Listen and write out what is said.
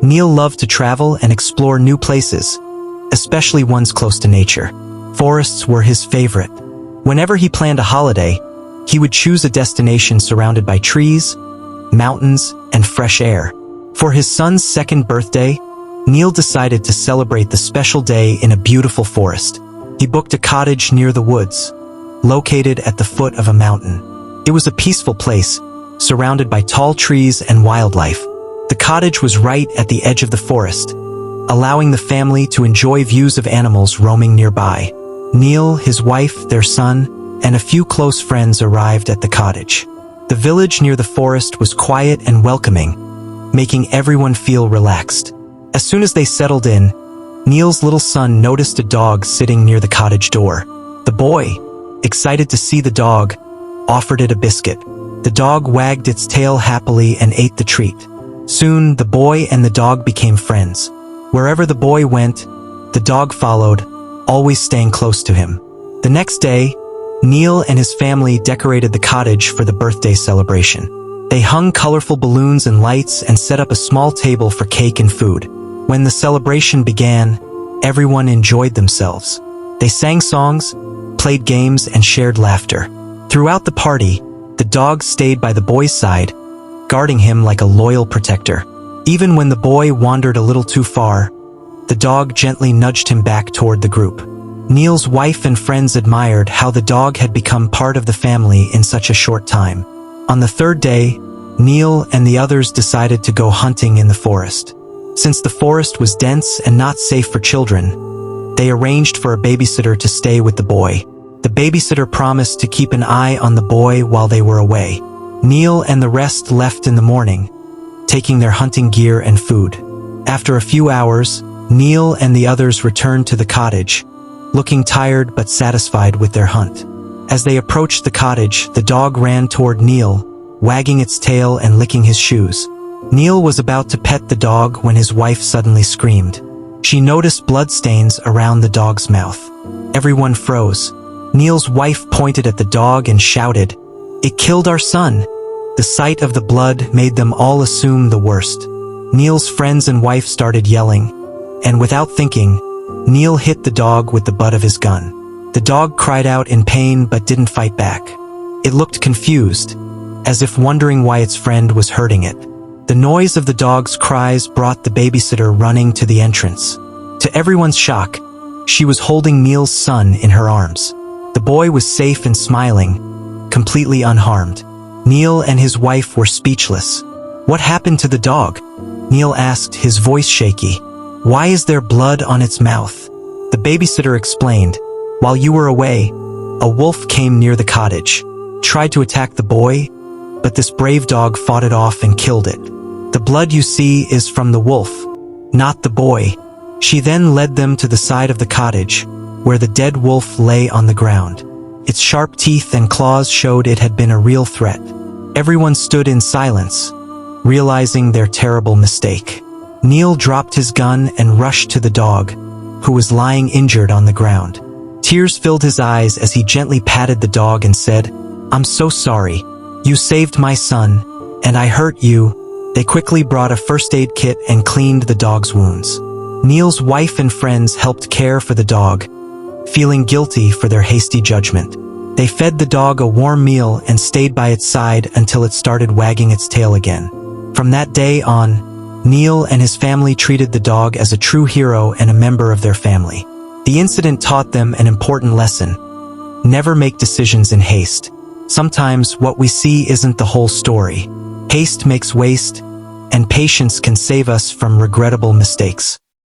Neil loved to travel and explore new places, especially ones close to nature. Forests were his favorite. Whenever he planned a holiday, he would choose a destination surrounded by trees, mountains, and fresh air. For his son's second birthday, Neil decided to celebrate the special day in a beautiful forest. He booked a cottage near the woods, located at the foot of a mountain. It was a peaceful place, surrounded by tall trees and wildlife. The cottage was right at the edge of the forest, allowing the family to enjoy views of animals roaming nearby. Neil, his wife, their son, and a few close friends arrived at the cottage. The village near the forest was quiet and welcoming, making everyone feel relaxed. As soon as they settled in, Neil's little son noticed a dog sitting near the cottage door. The boy, excited to see the dog, offered it a biscuit. The dog wagged its tail happily and ate the treat. Soon, the boy and the dog became friends. Wherever the boy went, the dog followed, always staying close to him. The next day, Neil and his family decorated the cottage for the birthday celebration. They hung colorful balloons and lights and set up a small table for cake and food. When the celebration began, everyone enjoyed themselves. They sang songs, played games, and shared laughter. Throughout the party, the dog stayed by the boy's side, guarding him like a loyal protector. Even when the boy wandered a little too far, the dog gently nudged him back toward the group. Neil's wife and friends admired how the dog had become part of the family in such a short time. On the third day, Neil and the others decided to go hunting in the forest. Since the forest was dense and not safe for children, they arranged for a babysitter to stay with the boy. The babysitter promised to keep an eye on the boy while they were away. Neil and the rest left in the morning, taking their hunting gear and food. After a few hours, Neil and the others returned to the cottage, looking tired but satisfied with their hunt. As they approached the cottage, the dog ran toward Neil, wagging its tail and licking his shoes. Neil was about to pet the dog when his wife suddenly screamed. She noticed bloodstains around the dog's mouth. Everyone froze. Neil's wife pointed at the dog and shouted, "It killed our son!" The sight of the blood made them all assume the worst. Neil's friends and wife started yelling, and without thinking, Neil hit the dog with the butt of his gun. The dog cried out in pain but didn't fight back. It looked confused, as if wondering why its friend was hurting it. The noise of the dog's cries brought the babysitter running to the entrance. To everyone's shock, she was holding Neil's son in her arms. The boy was safe and smiling, completely unharmed. Neil and his wife were speechless. "What happened to the dog?" Neil asked, his voice shaky. "Why is there blood on its mouth?" The babysitter explained, "While you were away, a wolf came near the cottage, tried to attack the boy, but this brave dog fought it off and killed it. The blood you see is from the wolf, not the boy." She then led them to the side of the cottage, where the dead wolf lay on the ground. Its sharp teeth and claws showed it had been a real threat. Everyone stood in silence, realizing their terrible mistake. Neil dropped his gun and rushed to the dog, who was lying injured on the ground. Tears filled his eyes as he gently patted the dog and said, "I'm so sorry. You saved my son, and I hurt you." They quickly brought a first aid kit and cleaned the dog's wounds. Neil's wife and friends helped care for the dog, feeling guilty for their hasty judgment. They fed the dog a warm meal and stayed by its side until it started wagging its tail again. From that day on, Neil and his family treated the dog as a true hero and a member of their family. The incident taught them an important lesson: never make decisions in haste. Sometimes what we see isn't the whole story. Haste makes waste, and patience can save us from regrettable mistakes.